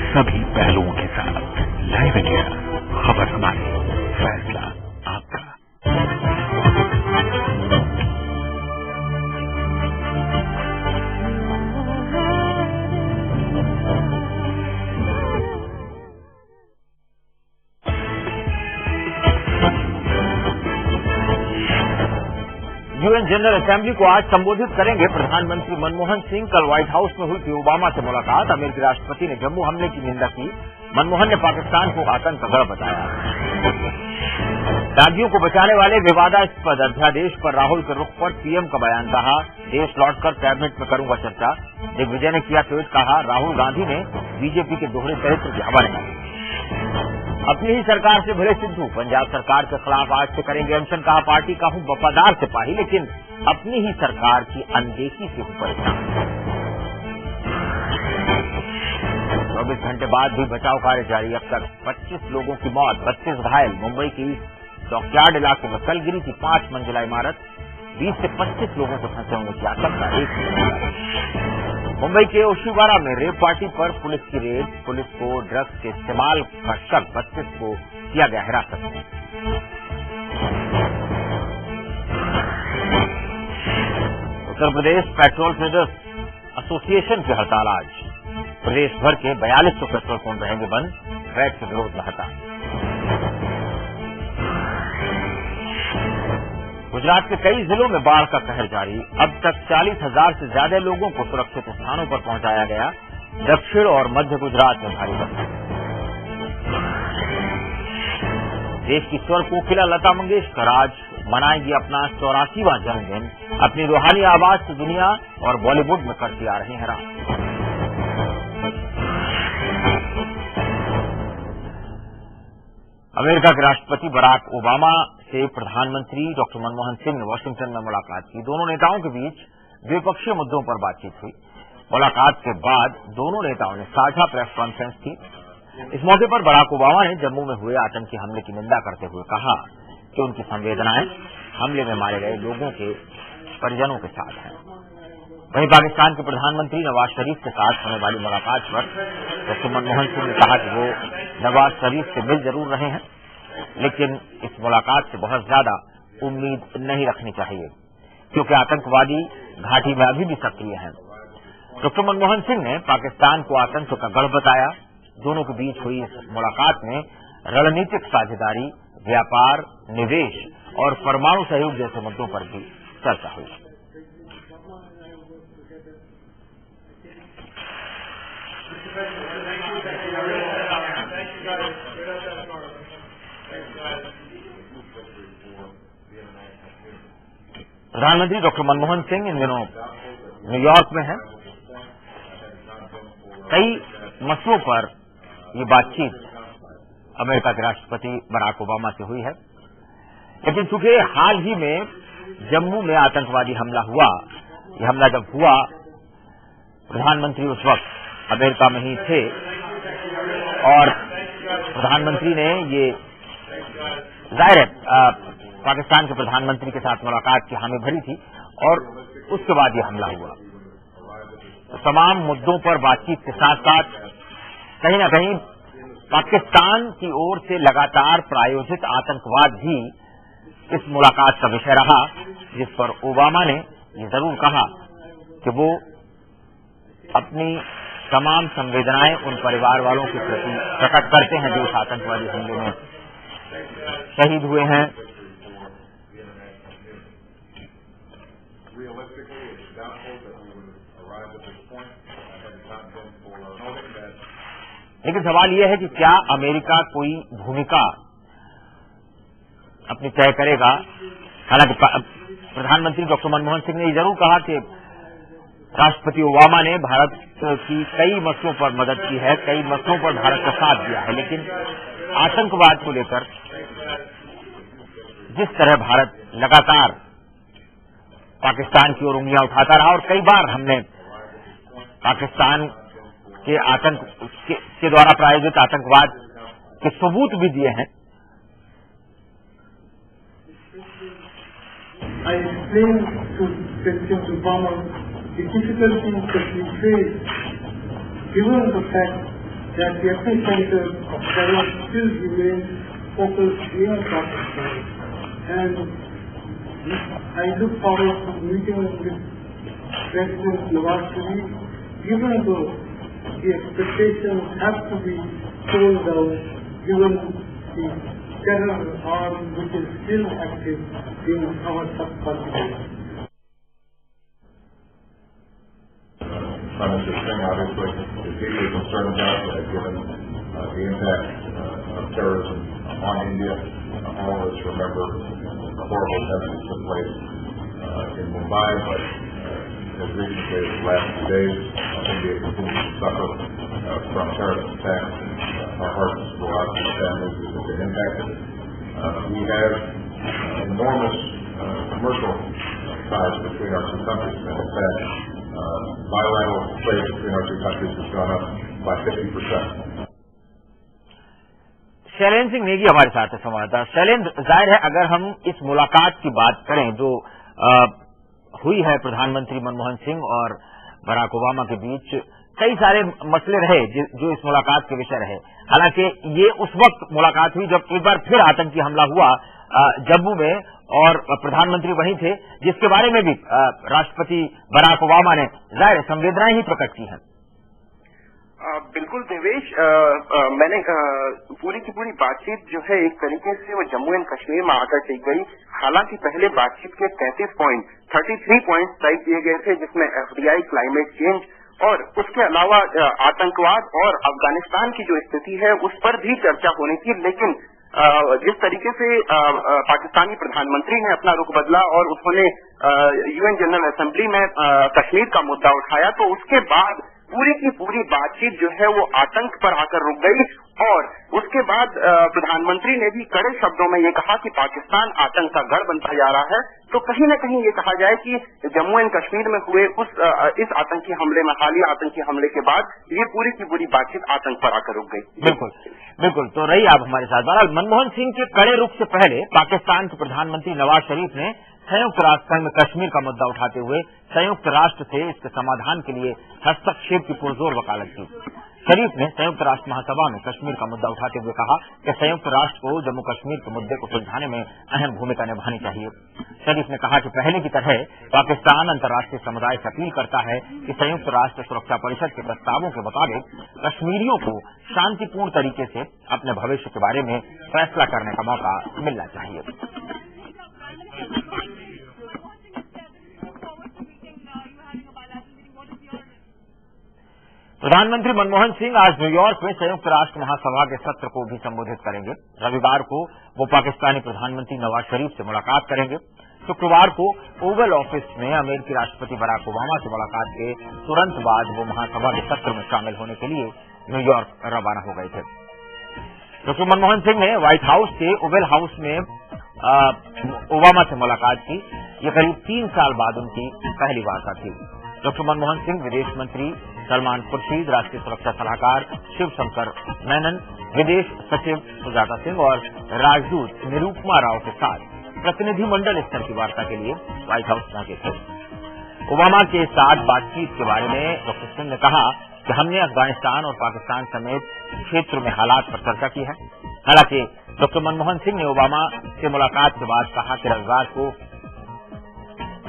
सभी पहलुओं के साथ लाइव इंडिया, खबर हमारी, फैसला आपका। यूएन जनरल असेंबली को आज संबोधित करेंगे प्रधानमंत्री मनमोहन सिंह। कल व्हाइट हाउस में हुई थी ओबामा से मुलाकात। अमेरिकी राष्ट्रपति ने जम्मू हमले की निंदा की। मनमोहन ने पाकिस्तान को आतंकगढ़ बताया। दागियों को बचाने वाले विवादास्पद अध्यादेश पर राहुल के रुख पर पीएम का बयान, कहा देश लौटकर कैबिनेट में करूंगा चर्चा। दिग्विजय ने किया ट्वीट, कहा राहुल गांधी ने बीजेपी के दोहरे चरित्र की हवा निकाली। अपनी ही सरकार से भले सिद्धू, पंजाब सरकार के खिलाफ आज से करेंगे अनशन, कहा पार्टी का हूं वफादार सिपाही, लेकिन अपनी ही सरकार की अनदेखी से हूं परेशान। 24 घंटे बाद भी बचाव कार्य जारी। अब तक 25 लोगों की मौत, 32 घायल। मुंबई के डॉकयार्ड इलाके में कल गिरी थी 5 मंजिला इमारत। 20 से 25 लोगों को फंसे होने की आशंका। मुंबई के ओशिवारा में रेप पार्टी पर पुलिस की रेड। पुलिस को ड्रग्स के इस्तेमाल का शक, 32 को किया गया हिरासत में। Uttar Pradesh petrol traders association की हड़ताल आज। प्रदेश भर के 4200 पेट्रोल पंप रहेंगे बंद। ट्रैक से विरोध में हड़ताल। गुजरात के कई जिलों में बाढ़ का कहर जारी। अब तक 40,000 से ज्यादा लोगों को सुरक्षित स्थानों पर पहुंचाया गया। दक्षिण और मध्य गुजरात में भारी बरसात। देश की स्वर कोकिला लता मंगेशकर आज मनाएंगी अपना 84वां जन्मदिन। अपनी रूहानी आवाज से दुनिया और बॉलीवुड में करती आ रही हैं राम। अमेरिका के राष्ट्रपति बराक ओबामा से प्रधानमंत्री डॉक्टर मनमोहन सिंह ने वाशिंगटन में मुलाकात की। दोनों नेताओं के बीच द्विपक्षीय मुद्दों पर बातचीत हुई। मुलाकात के बाद दोनों नेताओं ने साझा प्रेस कॉन्फ्रेंस की। इस मौके पर बराक ओबामा ने जम्मू में हुए आतंकी हमले की निंदा करते हुए कहा कि उनकी संवेदनाएं हमले में मारे गए लोगों के परिजनों के साथ हैं। वहीं पाकिस्तान के प्रधानमंत्री नवाज शरीफ के साथ होने वाली मुलाकात पर डॉक्टर मनमोहन सिंह ने कहा कि वो नवाज शरीफ से मिल जरूर रहे हैं, लेकिन इस मुलाकात से बहुत ज्यादा उम्मीद नहीं रखनी चाहिए, क्योंकि आतंकवादी घाटी में अभी भी सक्रिय हैं। डॉक्टर मनमोहन सिंह ने पाकिस्तान को आतंक का गढ़ बताया। दोनों के बीच हुई इस मुलाकात में रणनीतिक साझेदारी, व्यापार, निवेश और परमाणु सहयोग जैसे मुद्दों पर भी चर्चा हुई। प्रधानमंत्री डॉक्टर मनमोहन सिंह इन दिनों न्यूयॉर्क में हैं। कई मसलों पर ये बातचीत अमेरिका के राष्ट्रपति बराक ओबामा से हुई है, लेकिन चूंकि हाल ही में जम्मू में आतंकवादी हमला हुआ, ये हमला जब हुआ प्रधानमंत्री उस वक्त अमेरिका में ही थे और प्रधानमंत्री ने ये जाहिर है पाकिस्तान के प्रधानमंत्री के साथ मुलाकात की हामी भरी थी और उसके बाद ये हमला हुआ। तो तमाम मुद्दों पर बातचीत के साथ साथ कहीं न कहीं पाकिस्तान की ओर से लगातार प्रायोजित आतंकवाद भी इस मुलाकात का विषय रहा, जिस पर ओबामा ने ये जरूर कहा कि वो अपनी तमाम संवेदनाएं उन परिवार वालों के प्रति प्रकट करते हैं जो इस आतंकवादी हमले में शहीद हुए हैं। लेकिन सवाल यह है कि क्या अमेरिका कोई भूमिका अपनी तय करेगा। हालांकि प्रधानमंत्री डॉक्टर मनमोहन सिंह ने जरूर कहा कि राष्ट्रपति ओबामा ने भारत की कई मसलों पर मदद की है, कई मसलों पर भारत का साथ दिया है, लेकिन आतंकवाद को लेकर जिस तरह भारत लगातार पाकिस्तान की ओर उंगलियां उठाता रहा और कई बार हमने पाकिस्तान के आतंक के द्वारा प्रायोजित आतंकवाद के सबूत भी दिए हैं। I explained to President Obama the difficulties that we face given the fact that the epicenter of terror still remains focused near Pakistan. And I look forward to meeting with President Nawaz Sharif, even though the expectations have to be toned down given the terror arm which is still active in our subcontinent. Prime Minister Singh obviously is deeply concerned about given the impact of terrorism on India. All of us remember the horrible events that took place in Mumbai, but as recently as the last few days, India continues to suffer from terrorist attacks. Our hearts go out to the families that have been impacted. We have enormous commercial ties between our two countries, and in fact, bilateral trade between our two countries has gone up by 50%. Shailendra Singh Negi हमारे साथ है संवाददाता। शैलेंद्र, जाहिर है अगर हम इस मुलाकात की बात करें जो हुई है प्रधानमंत्री मनमोहन सिंह और बराक ओबामा के बीच, कई सारे मसले रहे जो इस मुलाकात के विषय रहे। हालांकि ये उस वक्त मुलाकात हुई जब एक बार फिर आतंकी हमला हुआ जम्मू में और प्रधानमंत्री वहीं थे, जिसके बारे में भी राष्ट्रपति बराक ओबामा ने जाहिर संवेदनाएं ही प्रकट की हैं। बिल्कुल देवेश, मैंने पूरी की पूरी बातचीत जो है एक तरीके से वो जम्मू एंड कश्मीर में आकर टिक गई। हालांकि पहले बातचीत के 33 पॉइंट तय किए गए थे, जिसमें एफडीआई, क्लाइमेट चेंज और उसके अलावा आतंकवाद और अफगानिस्तान की जो स्थिति है उस पर भी चर्चा होनी थी। लेकिन जिस तरीके से पाकिस्तानी प्रधानमंत्री ने अपना रुख बदला और उन्होंने यूएन जनरल असेंबली में कश्मीर का मुद्दा उठाया, तो उसके बाद पूरी की पूरी बातचीत जो है वो आतंक पर आकर रुक गई। और उसके बाद प्रधानमंत्री ने भी कड़े शब्दों में ये कहा कि पाकिस्तान आतंक का गढ़ बनता जा रहा है। तो कहीं न कहीं ये कहा जाए कि जम्मू एंड कश्मीर में हुए इस आतंकी हमले में, हालिया आतंकी हमले के बाद ये पूरी की पूरी बातचीत आतंक पर आकर रुक गई। बिल्कुल बिल्कुल, तो रही आप हमारे साथ। बहरहाल मनमोहन सिंह के कड़े रुख से पहले पाकिस्तान के प्रधानमंत्री नवाज शरीफ ने संयुक्त राष्ट्र संघ में कश्मीर का मुद्दा उठाते हुए संयुक्त राष्ट्र से इसके समाधान के लिए हस्तक्षेप की पुरजोर वकालत की। शरीफ ने संयुक्त राष्ट्र महासभा में कश्मीर का मुद्दा उठाते हुए कहा कि संयुक्त राष्ट्र को जम्मू कश्मीर के मुद्दे को सुलझाने में अहम भूमिका निभानी चाहिए। शरीफ ने कहा कि पहले की तरह पाकिस्तान अंतर्राष्ट्रीय समुदाय से अपील करता है कि संयुक्त राष्ट्र सुरक्षा परिषद के प्रस्तावों के मुताबिक कश्मीरियों को शांतिपूर्ण तरीके से अपने भविष्य के बारे में फैसला करने का मौका मिलना चाहिए। प्रधानमंत्री मनमोहन सिंह आज न्यूयॉर्क में संयुक्त राष्ट्र महासभा के सत्र को भी संबोधित करेंगे। रविवार को वो पाकिस्तानी प्रधानमंत्री नवाज शरीफ से मुलाकात करेंगे। शुक्रवार को ओवल ऑफिस में अमेरिकी राष्ट्रपति बराक ओबामा से मुलाकात के तुरंत बाद वो महासभा के सत्र में शामिल होने के लिए न्यूयॉर्क रवाना हो गए थे। डॉक्टर मनमोहन सिंह ने व्हाइट हाउस के ओवल हाउस में ओबामा से मुलाकात की। ये करीब 3 साल बाद उनकी पहली वार्ता थी। डॉक्टर मनमोहन सिंह विदेश मंत्री सलमान खुर्शीद, राष्ट्रीय सुरक्षा सलाहकार शिव शंकर मेनन, विदेश सचिव सुजाता सिंह और राजदूत निरुपमा राव के साथ प्रतिनिधिमंडल स्तर की वार्ता के लिए व्हाइट हाउस पहुंचे थे। ओबामा के साथ बातचीत के बारे में डॉक्टर सिंह ने कहा कि हमने अफगानिस्तान और पाकिस्तान समेत क्षेत्र में हालात पर चर्चा की है। हालांकि डॉक्टर मनमोहन सिंह ने ओबामा से मुलाकात के बाद कहा कि रविवार को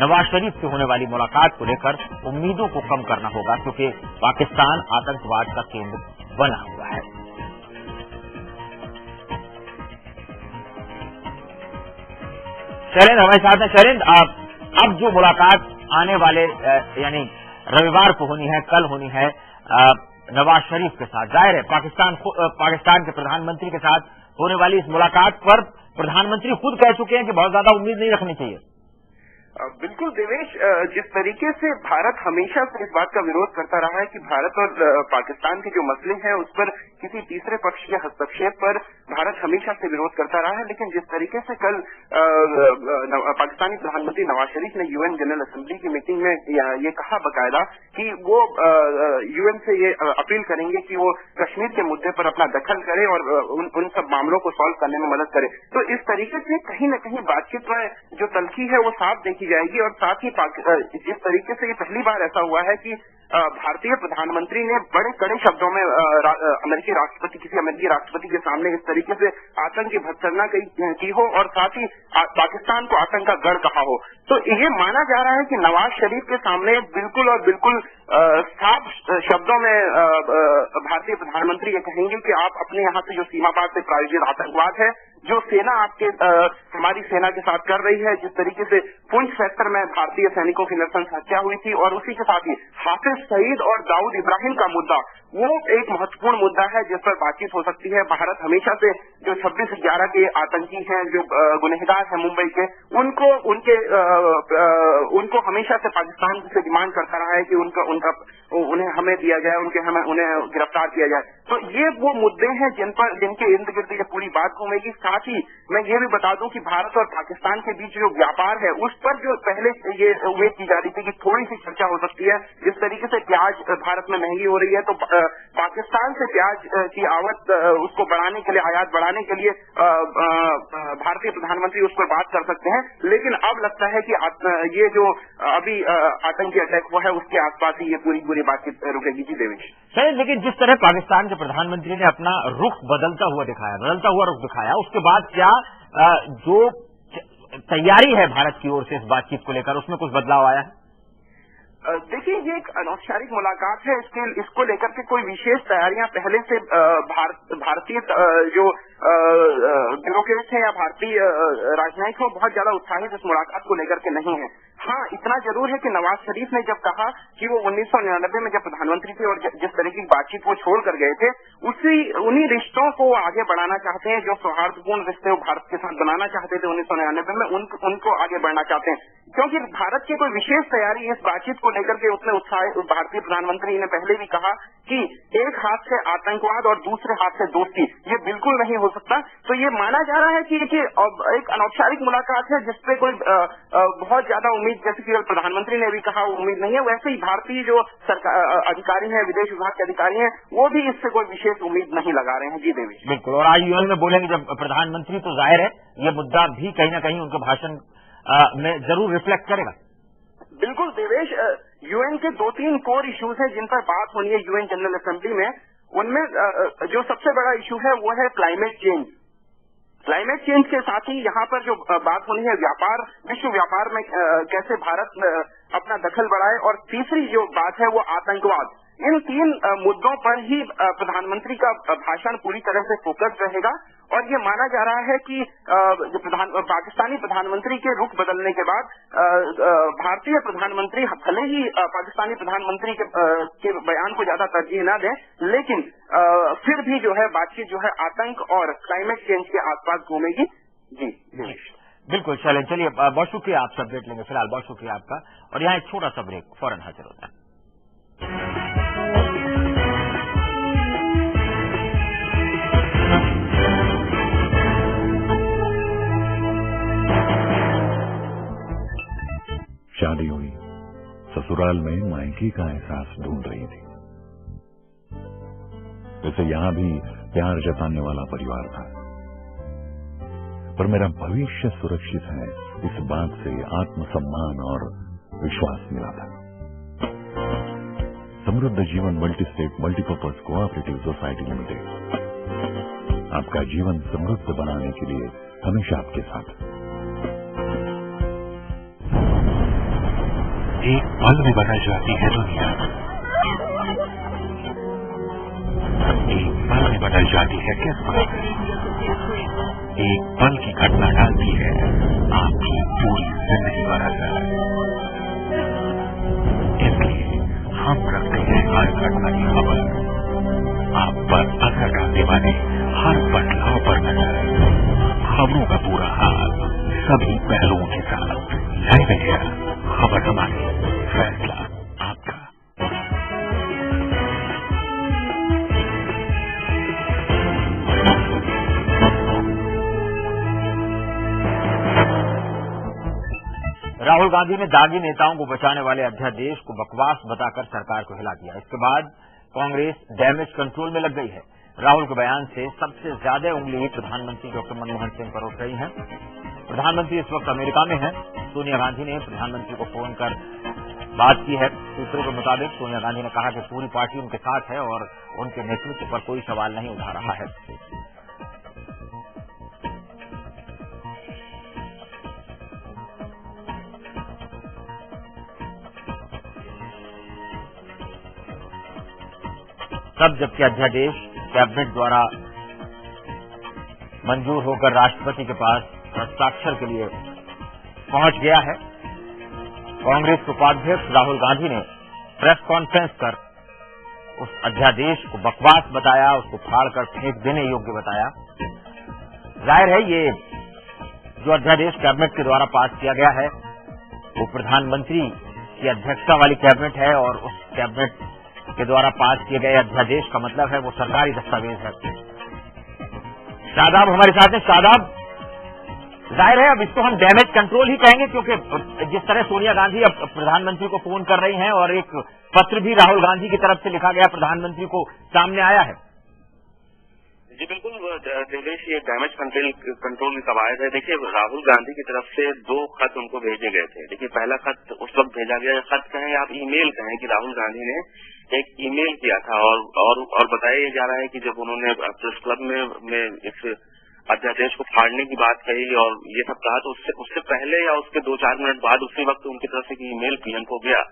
नवाज शरीफ से होने वाली मुलाकात को लेकर उम्मीदों को कम करना होगा, क्योंकि पाकिस्तान आतंकवाद का केंद्र बना हुआ है। शैलेंद्र हमारे साथ हैं। शैलेंद्र, अब जो मुलाकात आने वाले यानी रविवार को होनी है, कल होनी है नवाज शरीफ के साथ, जाहिर है पाकिस्तान के प्रधानमंत्री के साथ होने वाली इस मुलाकात पर प्रधानमंत्री खुद कह चुके हैं कि बहुत ज्यादा उम्मीद नहीं रखनी चाहिए। बिल्कुल देवेश, जिस तरीके से भारत हमेशा से इस बात का विरोध करता रहा है कि भारत और पाकिस्तान के जो मसले हैं उस पर किसी तीसरे पक्ष के हस्तक्षेप पर भारत हमेशा से विरोध करता रहा है। लेकिन जिस तरीके से कल पाकिस्तानी प्रधानमंत्री नवाज शरीफ ने यूएन जनरल असेंबली की मीटिंग में ये कहा बकायदा कि वो यूएन से ये अपील करेंगे कि वो कश्मीर के मुद्दे पर अपना दखल करे और उन सब मामलों को सॉल्व करने में मदद करे, तो इस तरीके से कहीं न कहीं बातचीत में जो तलखी है वो साफ देखी जाएगी। और साथ ही जिस तरीके से ये पहली बार ऐसा हुआ है कि भारतीय प्रधानमंत्री ने बड़े कड़े शब्दों में किसी अमेरिकी राष्ट्रपति के सामने इस तरीके से आतंक की भत्सना की हो और साथ ही पाकिस्तान को आतंक का गढ़ कहा हो, तो ये माना जा रहा है कि नवाज शरीफ के सामने बिल्कुल साफ शब्दों में भारतीय प्रधानमंत्री ये कहेंगे कि आप अपने यहाँ से जो सीमा पार से प्रायोजित आतंकवाद है, जो सेना हमारी सेना के साथ कर रही है, जिस तरीके से पुंछ सेक्टर में भारतीय सैनिकों की नृशंस हत्या हुई थी, और उसी के साथ ही हाफिज सईद और दाऊद इब्राहिम का मुद्दा, वो एक महत्वपूर्ण मुद्दा है जिस पर बातचीत हो सकती है। भारत हमेशा से जो 26/11 के आतंकी हैं, जो गुनहगार हैं मुंबई के, उनको हमेशा से पाकिस्तान से डिमांड करता रहा है कि उन्हें हमें दिया जाए, उन्हें गिरफ्तार किया जाए। तो ये वो मुद्दे हैं जिनके इर्द गिर्द ये पूरी बात घूमेगी। साथ ही मैं ये भी बता दूं कि भारत और पाकिस्तान के बीच जो व्यापार है, उस पर जो पहले ये उम्मीद की जा रही थी कि थोड़ी सी चर्चा हो सकती है। जिस तरीके से प्याज भारत में महंगी हो रही है, तो पाकिस्तान से प्याज की आवक उसको बढ़ाने के लिए, आयात बढ़ाने के लिए भारतीय प्रधानमंत्री उस पर बात कर सकते हैं। लेकिन अब लगता है कि ये जो अभी आतंकी अटैक हुआ है, उसके आसपास ही ये पूरी बातचीत रुकेगी। जी देवेश, सही। लेकिन जिस तरह पाकिस्तान के प्रधानमंत्री ने अपना रुख बदलता हुआ रुख दिखाया, उसके बाद क्या जो तैयारी है भारत की ओर से इस बातचीत को लेकर, उसमें कुछ बदलाव आया है? देखिए, ये एक अनौपचारिक मुलाकात है। इसको लेकर के कोई विशेष तैयारियां पहले से भारतीय जो ब्यूरोक्रेट्स हैं या भारतीय राजनयिक हो बहुत ज्यादा उत्साहित इस मुलाकात को लेकर के नहीं है। हाँ, इतना जरूर है कि नवाज शरीफ ने जब कहा कि वो 1999 में जब प्रधानमंत्री थे और जिस तरह की बातचीत वो छोड़ कर गए थे, उन्हीं रिश्तों को आगे बढ़ाना चाहते हैं, जो सौहार्दपूर्ण रिश्ते वो भारत के साथ बनाना चाहते थे 1999 में, उनको आगे बढ़ना चाहते हैं। क्योंकि भारत की कोई विशेष तैयारी इस बातचीत को लेकर के उतने उत्साह भारतीय प्रधानमंत्री ने पहले भी कहा कि एक हाथ से आतंकवाद और दूसरे हाथ से दोस्ती, ये बिल्कुल नहीं हो सकता। तो ये माना जा रहा है कि एक अनौपचारिक मुलाकात है जिसपे कोई बहुत ज्यादा उम्मीद, जैसे कि प्रधानमंत्री ने भी कहा, उम्मीद नहीं है। वैसे ही भारतीय जो सरकार अधिकारी हैं, विदेश विभाग के अधिकारी हैं, वो भी इससे कोई विशेष उम्मीद नहीं लगा रहे हैं। जी देवेश, बिल्कुल। और आज यूएन में बोलेंगे जब प्रधानमंत्री, तो जाहिर है ये मुद्दा भी कहीं ना कहीं उनके भाषण में जरूर रिफ्लेक्ट करेगा। बिल्कुल देवेश, यूएन के 2-3 कोर इश्यूज हैं जिन पर बात होनी है यूएन जनरल असेंबली में। उनमें जो सबसे बड़ा इश्यू है वो है क्लाइमेट चेंज। क्लाइमेट चेंज के साथ ही यहाँ पर जो बात होनी है व्यापार, विश्व व्यापार में कैसे भारत अपना दखल बढ़ाए, और तीसरी जो बात है वो आतंकवाद। इन 3 मुद्दों पर ही प्रधानमंत्री का भाषण पूरी तरह से फोकस रहेगा। और ये माना जा रहा है कि पाकिस्तानी प्रधानमंत्री के रुख बदलने के बाद भारतीय प्रधानमंत्री भले ही पाकिस्तानी प्रधानमंत्री के बयान को ज्यादा तरजीह न दें, लेकिन फिर भी जो है बातचीत जो है आतंक और क्लाइमेट चेंज के आसपास घूमेगी। जी बिल्कुल। चलिए, बहुत शुक्रिया, आपसे अपडेट लेंगे। फिलहाल बहुत शुक्रिया आपका। और यहाँ एक छोटा सा ब्रेक, फौरन हाजिर होता है। शादी हुई, ससुराल में मायके का एहसास ढूंढ रही थी। वैसे यहां भी प्यार जताने वाला परिवार था, पर मेरा भविष्य सुरक्षित है इस बात से आत्मसम्मान और विश्वास मिला था। समृद्ध जीवन multi state multipurpose cooperative society limited आपका जीवन समृद्ध बनाने के लिए हमेशा आपके साथ। एक पल में बदल जाती है दुनिया, एक पल में बदल जाती है किस्मत, एक पल की घटना डालती है आपकी पूरी जिंदगी पर असर। इसलिए हम रखते हैं हर घटना की खबर, आप पर असर डालने वाले हर बदलाव पर नजर, खबरों का पूरा हाल सभी पहलुओं के साथ। लाइव इंडिया, खबर हमारी, फैसला आपका। राहुल गांधी ने दागी नेताओं को बचाने वाले अध्यादेश को बकवास बताकर सरकार को हिला दिया। इसके बाद कांग्रेस डैमेज कंट्रोल में लग गई है। राहुल के बयान से सबसे ज्यादा उंगली प्रधानमंत्री डॉक्टर मनमोहन सिंह पर उठ रही है। प्रधानमंत्री इस वक्त अमेरिका में हैं। सोनिया गांधी ने प्रधानमंत्री को फोन कर बात की है। सूत्रों के मुताबिक सोनिया गांधी ने कहा कि पूरी पार्टी उनके साथ है और उनके नेतृत्व पर कोई सवाल नहीं उठा रहा है। तब जबकि अध्यादेश कैबिनेट द्वारा मंजूर होकर राष्ट्रपति के पास हस्ताक्षर के लिए पहुंच गया है, कांग्रेस के उपाध्यक्ष राहुल गांधी ने प्रेस कॉन्फ्रेंस कर उस अध्यादेश को बकवास बताया, उसको फाड़कर फेंक देने योग्य बताया। जाहिर है ये जो अध्यादेश कैबिनेट के द्वारा पास किया गया है वो प्रधानमंत्री की अध्यक्षता वाली कैबिनेट है और उस कैबिनेट के द्वारा पास किए गए अध्यादेश का मतलब है वो सरकारी दस्तावेज है। शादाब हमारे साथ हैं। शादाब, जाहिर है अब इसको हम डैमेज कंट्रोल ही कहेंगे, क्योंकि जिस तरह सोनिया गांधी अब प्रधानमंत्री को फोन कर रही हैं और एक पत्र भी राहुल गांधी की तरफ से लिखा गया प्रधानमंत्री को सामने आया है। जी बिल्कुल देवेश, ये डैमेज कंट्रोल की कवायद है। देखिए, राहुल गांधी की तरफ से 2 खत उनको भेजे गए थे। देखिए, पहला खत उस वक्त भेजा गया, खत कहें आप ईमेल कहें, कि राहुल गांधी ने एक ईमेल किया था और बताया जा रहा है कि जब उन्होंने प्रेस क्लब में इस अध्यादेश को फाड़ने की बात कही और ये सब कहा, तो उससे पहले या उसके 2-4 मिनट बाद उसी वक्त उनकी तरफ से ईमेल पीएम को गया।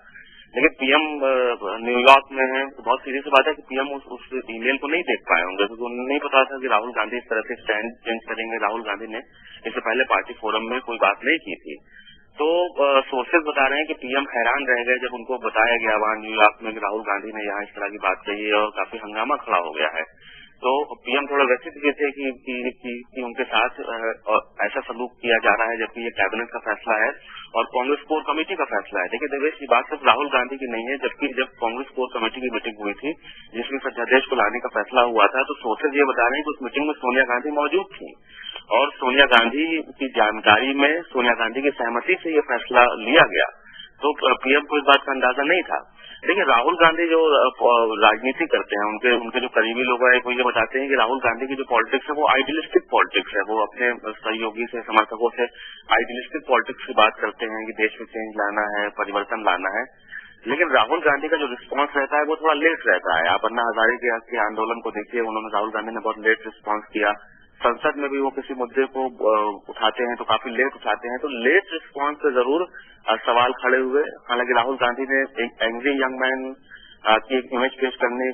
लेकिन पीएम न्यूयॉर्क में है, तो बहुत सीधी सी बात है कि पीएम उस ईमेल को नहीं देख पाए होंगे, क्योंकि उन्हें नहीं पता था कि राहुल गांधी इस तरह से स्टैंड चेंज करेंगे। राहुल गांधी ने इससे पहले पार्टी फोरम में कोई बात नहीं की थी। तो सोर्सेज बता रहे हैं कि पीएम हैरान रह गए जब उनको बताया गया वहां न्यूयॉर्क में कि राहुल गांधी ने यहाँ इस तरह की बात कही है और काफी हंगामा खड़ा हो गया है। तो पीएम थोड़ा व्यथित हुए थे कि उनके साथ ऐसा सलूक किया जा रहा है, जबकि ये कैबिनेट का फैसला है और कांग्रेस कोर कमेटी का फैसला है। देखिए देवेश, ये बात सिर्फ राहुल गांधी की नहीं है, जबकि जब कांग्रेस कोर कमेटी की मीटिंग हुई थी जिसमें अध्यादेश को लाने का फैसला हुआ था, तो सोर्सेज ये बता रहे हैं कि उस मीटिंग में सोनिया गांधी मौजूद थी और सोनिया गांधी की जानकारी में, सोनिया गांधी की सहमति से ये फैसला लिया गया। तो पीएम को इस बात का अंदाजा नहीं था। देखिए, राहुल गांधी जो राजनीति करते हैं, उनके जो करीबी लोग हैं वो ये बताते हैं कि राहुल गांधी की जो पॉलिटिक्स है वो आइडियलिस्टिक पॉलिटिक्स है। वो अपने सहयोगी से, समर्थकों से आइडियलिस्टिक पॉलिटिक्स की बात करते हैं कि देश में चेंज लाना है, परिवर्तन लाना है। लेकिन राहुल गांधी का जो रिस्पांस रहता है वो थोड़ा लेट रहता है। आप अन्ना हजारे के आंदोलन को देखिए, उन्होंने, राहुल गांधी ने बहुत लेट रिस्पांस किया। संसद में भी वो किसी मुद्दे को उठाते हैं तो काफी लेट उठाते हैं, तो लेट रिस्पांस से जरूर सवाल खड़े हुए। हालांकि राहुल गांधी ने एक एंग्री यंग मैन की एक इमेज पेश करने,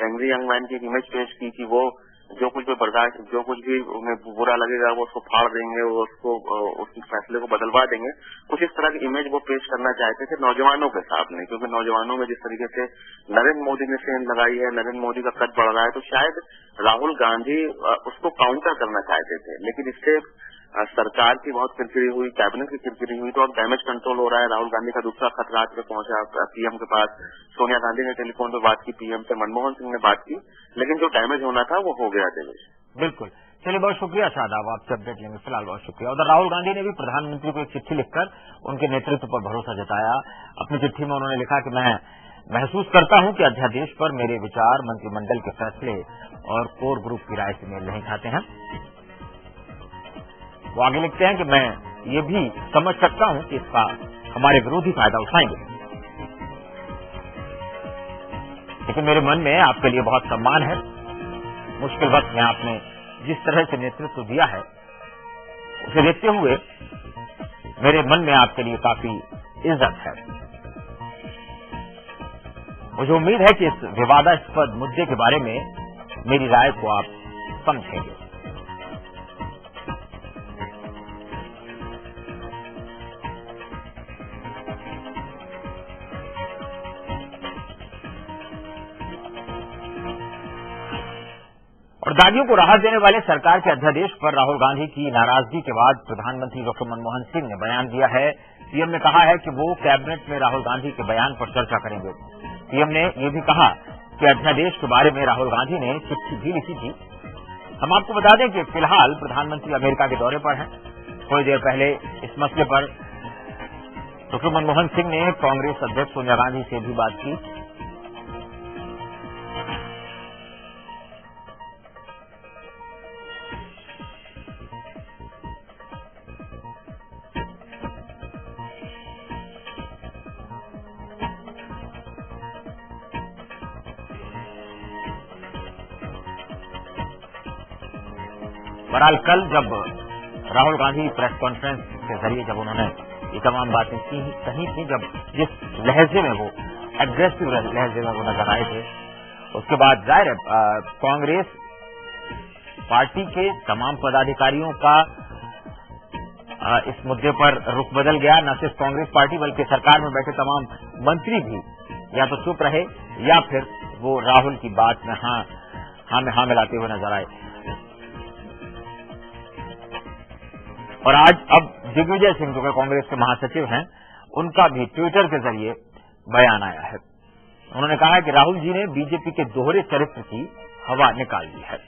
एंग्री यंग मैन की एक इमेज पेश की कि वो जो कुछ भी उन्हें बुरा लगेगा वो उसको फाड़ देंगे, वो उसको उस फैसले को बदलवा देंगे। कुछ इस तरह की इमेज वो पेश करना चाहते थे नौजवानों के सामने, क्योंकि नौजवानों में जिस तरीके से नरेंद्र मोदी ने सेंध लगाई है, नरेंद्र मोदी का कद बढ़ रहा है, तो शायद राहुल गांधी उसको काउंटर करना चाहते थे। लेकिन इससे सरकार की बहुत किरकिरी हुई, कैबिनेट की किरकिरी हुई, तो अब डैमेज कंट्रोल हो रहा है। राहुल गांधी का दूसरा खत रात में पहुंचा पीएम के पास। सोनिया गांधी ने टेलीफोन पर बात की पीएम से, मनमोहन सिंह ने बात की, लेकिन जो डैमेज होना था वो हो गया देवेश। बिल्कुल, चलिए बहुत शुक्रिया शादाब, आपसे अपडेट लेंगे। फिलहाल बहुत शुक्रिया। उधर राहुल गांधी ने भी प्रधानमंत्री को एक चिट्ठी लिखकर उनके नेतृत्व पर भरोसा जताया। अपनी चिट्ठी में उन्होंने लिखा कि मैं महसूस करता हूं कि अध्यादेश पर मेरे विचार मंत्रिमंडल के फैसले और कोर ग्रुप की राय से मेल नहीं खाते हैं। वो आगे लिखते हैं कि मैं ये भी समझ सकता हूं कि इसका हमारे विरोधी फायदा उठाएंगे, लेकिन मेरे मन में आपके लिए बहुत सम्मान है। मुश्किल वक्त में आपने जिस तरह से नेतृत्व दिया है उसे देखते हुए मेरे मन में आपके लिए काफी इज्जत है। मुझे उम्मीद है कि इस विवादास्पद मुद्दे के बारे में मेरी राय को आप समझेंगे। और दागियों को राहत देने वाले सरकार के अध्यादेश पर राहुल गांधी की नाराजगी के बाद प्रधानमंत्री डॉक्टर मनमोहन सिंह ने बयान दिया है। पीएम ने कहा है कि वो कैबिनेट में राहुल गांधी के बयान पर चर्चा करेंगे। पीएम ने यह भी कहा कि अध्यादेश के बारे में राहुल गांधी ने चिट्ठी भी लिखी थी। हम आपको बता दें कि फिलहाल प्रधानमंत्री अमेरिका के दौरे पर हैं। थोड़ी देर पहले इस मसले पर डॉक्टर मनमोहन सिंह ने कांग्रेस अध्यक्ष सोनिया गांधी से भी बात की। बहरहाल कल जब राहुल गांधी प्रेस कॉन्फ्रेंस के जरिए जब उन्होंने ये तमाम बातें कही थी, जब जिस लहजे में वो एग्रेसिव लहजे में वो नजर आए थे, उसके बाद जाहिर है कांग्रेस पार्टी के तमाम पदाधिकारियों का इस मुद्दे पर रुख बदल गया। न सिर्फ कांग्रेस पार्टी बल्कि सरकार में बैठे तमाम मंत्री भी या तो चुप रहे या फिर वो राहुल की बात में हाँ मिलाते हुए नजर आए। और आज अब दिग्विजय सिंह जो कि कांग्रेस के महासचिव हैं, उनका भी ट्विटर के जरिए बयान आया है। उन्होंने कहा है कि राहुल जी ने बीजेपी के दोहरे चरित्र की हवा निकाल दी है।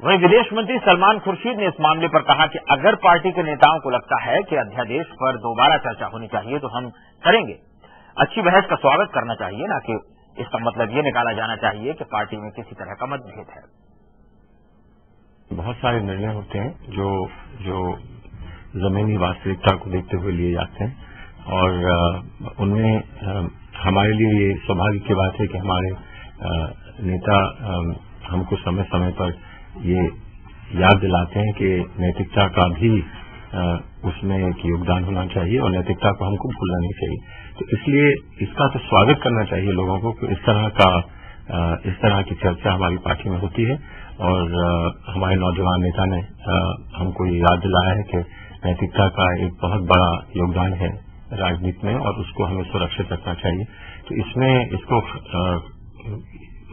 वहीं विदेश मंत्री सलमान खुर्शीद ने इस मामले पर कहा कि अगर पार्टी के नेताओं को लगता है कि अध्यादेश पर दोबारा चर्चा होनी चाहिए तो हम करेंगे। अच्छी बहस का स्वागत करना चाहिए, ना कि इसका मतलब ये निकाला जाना चाहिए कि पार्टी में किसी तरह का मतभेद है। बहुत सारे निर्णय होते हैं जो जमीनी वास्तविकता को देखते हुए लिए जाते हैं और उनमें हमारे लिए ये सौभाग्य की बात है कि हमारे नेता हमको समय समय पर ये याद दिलाते हैं कि नैतिकता का भी उसमें एक योगदान होना चाहिए और नैतिकता को हमको भूलना नहीं चाहिए। तो इसलिए इसका तो स्वागत करना चाहिए लोगों को कि इस तरह की चर्चा हमारी पार्टी में होती है और हमारे नौजवान नेता ने हमको ये याद दिलाया है कि नैतिकता का एक बहुत बड़ा योगदान है राजनीति में और उसको हमें सुरक्षित रखना चाहिए। तो इसमें इसको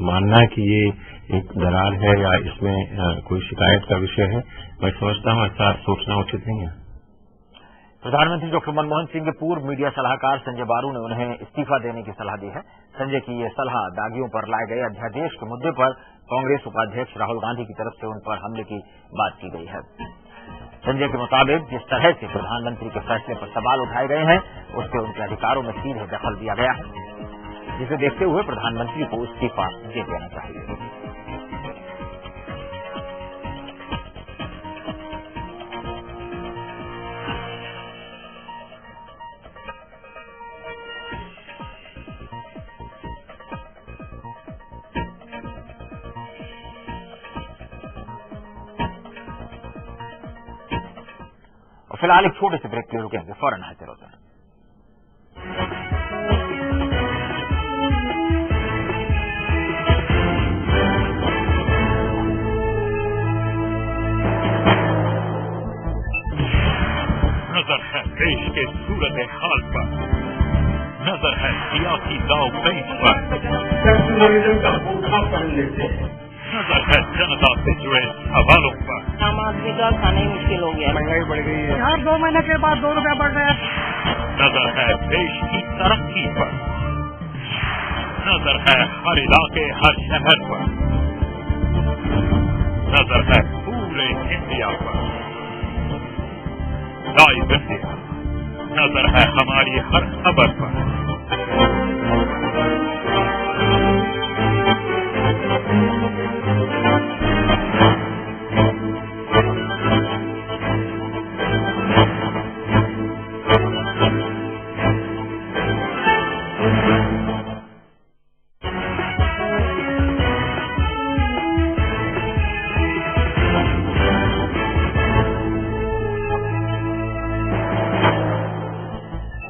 मानना कि ये एक दरार है या इसमें कोई शिकायत का विषय है, मैं समझता हूं ऐसा सोचना उचित नहीं है। प्रधानमंत्री डॉक्टर मनमोहन सिंह के पूर्व मीडिया सलाहकार संजय बारू ने उन्हें इस्तीफा देने की सलाह दी है। संजय की ये सलाह दागियों पर लाए गए अध्यादेश के मुद्दे पर कांग्रेस उपाध्यक्ष राहुल गांधी की तरफ से उन पर हमले की बात की गई है। संजय के मुताबिक जिस तरह से प्रधानमंत्री के फैसले पर सवाल उठाए गए हैं उससे उनके अधिकारों में सीधे दखल दिया गया है, जिसे देखते हुए प्रधानमंत्री को इस्तीफा दे देना चाहिए। फिलहाल एक छोटे से ब्रेक के लिए रुकेंगे, फौरन हाजिर होते हैं। नजर है देश के सूरत हाल पर, नजर है सियासी दाव पेच पर, नजर है जनता से जुड़े सवालों पर। आम आदमी का खाना ही मुश्किल हो गया, महंगाई बढ़ गई है, हर 2 महीने के बाद 2 रुपया बढ़ रहा है। नजर है देश की तरक्की पर, नजर है हर इलाके हर शहर पर, नजर है पूरे इंडिया पर। लाइव इंडिया, नजर है हमारी हर खबर पर।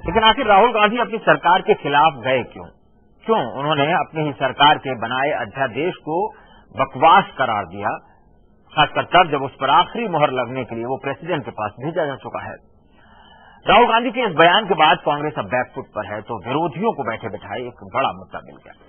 लेकिन आखिर राहुल गांधी अपनी सरकार के खिलाफ गए क्यों? उन्होंने अपनी ही सरकार के बनाए अध्यादेश को बकवास करार दिया, खासकर तब जब उस पर आखिरी मोहर लगने के लिए वो प्रेसिडेंट के पास भेजा जा चुका है। राहुल गांधी के इस बयान के बाद कांग्रेस अब बैकफुट पर है, तो विरोधियों को बैठे बिठाए एक बड़ा मुद्दा मिल गया।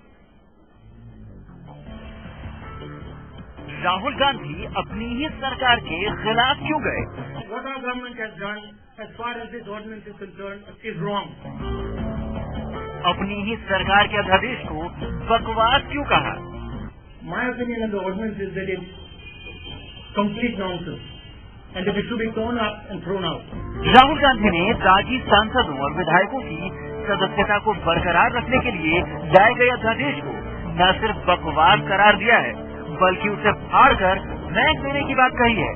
राहुल गांधी अपनी ही सरकार के खिलाफ क्यों गए? What our government has done as far as this ordinance is concerned is wrong. अपनी ही सरकार के अध्यादेश को बकवास क्यों कहा? My opinion on the ordinance is that it's complete nonsense and that it should be thrown up and thrown out. Rahul Gandhi ने राजी सांसदों और विधायकों की सदस्यता को बरकरार रखने के लिए लाए गए अध्यादेश को न सिर्फ बकवास करार दिया है, बल्कि उसे फाड़कर फेंक देने की बात कही है।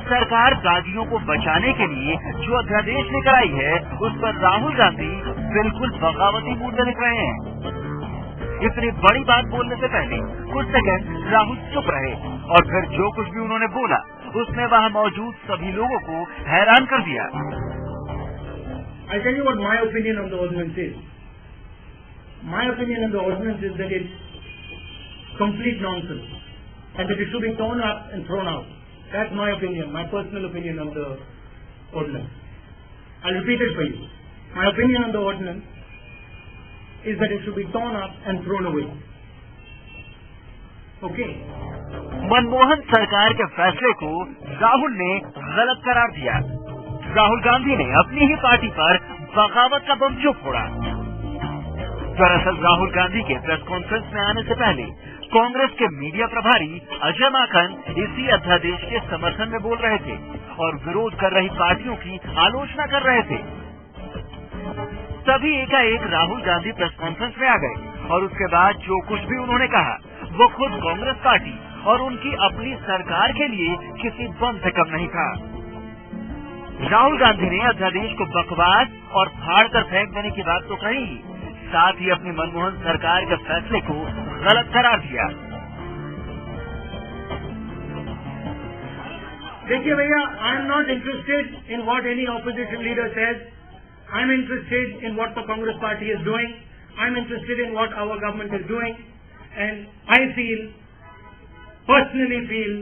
सरकार दागियों को बचाने के लिए जो अध्यादेश लेकर आई है, उस पर राहुल गांधी बिल्कुल बगावती मूड में दिख रहे हैं। इतनी बड़ी बात बोलने से पहले कुछ सेकंड राहुल चुप रहे और फिर जो कुछ भी उन्होंने बोला उसने वहां मौजूद सभी लोगों को हैरान कर दिया। I tell you what my opinion on the ordinance is. My opinion on the ordinance is that it's complete nonsense and that it should be torn up and thrown out. That's my opinion, my personal opinion on the ordinance. I'll repeat it for you. My opinion on the ordinance is that it should be torn up and thrown away. Okay? Manmohan सरकार के फैसले को राहुल ने गलत करार दिया। राहुल गांधी ने अपनी ही पार्टी पर बगावत का बम क्यों फोड़ा? दरअसल राहुल गांधी के प्रेस कॉन्फ्रेंस में आने से पहले कांग्रेस के मीडिया प्रभारी अजय माकन इसी अध्यादेश के समर्थन में बोल रहे थे और विरोध कर रही पार्टियों की आलोचना कर रहे थे। तभी एकाएक राहुल गांधी प्रेस कॉन्फ्रेंस में आ गए और उसके बाद जो कुछ भी उन्होंने कहा वो खुद कांग्रेस पार्टी और उनकी अपनी सरकार के लिए किसी बम से कम नहीं था। राहुल गांधी ने अध्यादेश को बकवास और फाड़ कर फेंक देने की बात तो कही, साथ ही अपनी मनमोहन सरकार के फैसले को गलत करार दिया। देखिए भैया, I am not interested in what any opposition leader says. I am interested in what the Congress party is doing. I am interested in what our government is doing and I personally feel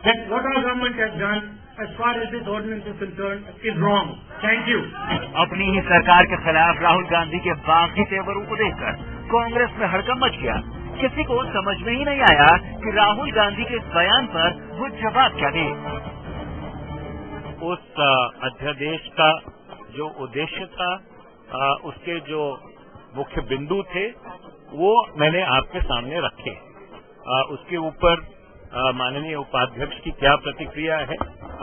that what our government has done as far as this ordinance is concerned is wrong. Thank you. अपनी ही सरकार के खिलाफ राहुल गांधी के बाकी तेवरों को देखकर कांग्रेस में हड़कंप मच गया। किसी को समझ में ही नहीं आया कि राहुल गांधी के इस बयान पर वो जवाब क्या दे। उस अध्यादेश का जो उद्देश्य था, उसके जो मुख्य बिंदु थे, वो मैंने आपके सामने रखे। उसके ऊपर माननीय उपाध्यक्ष की क्या प्रतिक्रिया है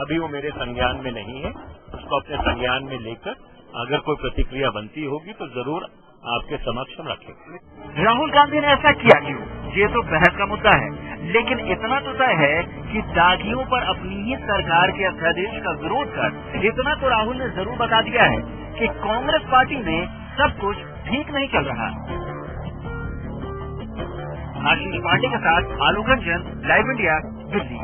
अभी वो मेरे संज्ञान में नहीं है। उसको अपने संज्ञान में लेकर अगर कोई प्रतिक्रिया बनती होगी तो जरूर आपके समक्ष हम रखेंगे। राहुल गांधी ने ऐसा किया क्यों, ये तो बहस का मुद्दा है, लेकिन इतना तो तय है कि दागियों पर अपनी ही सरकार के अध्यादेश का विरोध कर इतना तो राहुल ने जरूर बता दिया है कि कांग्रेस पार्टी में सब कुछ ठीक नहीं चल रहा। आशीष पांडे के साथ आलोक रंजन, लाइव इंडिया, दिल्ली।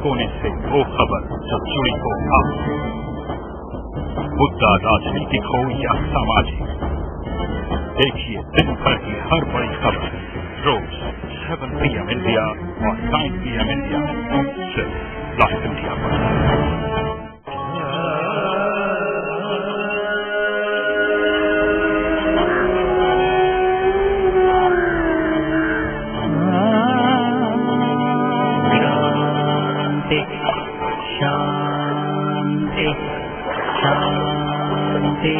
कोने से वो खबर जो जुड़ी हो आप, मुद्दा राजनीतिक हो या सामाजिक, देखिए दिन भर की हर बड़ी खबर रोज 7 PM इंडिया और 9 PM इंडिया सिर्फ लाइव इंडिया पर। शांति शांति।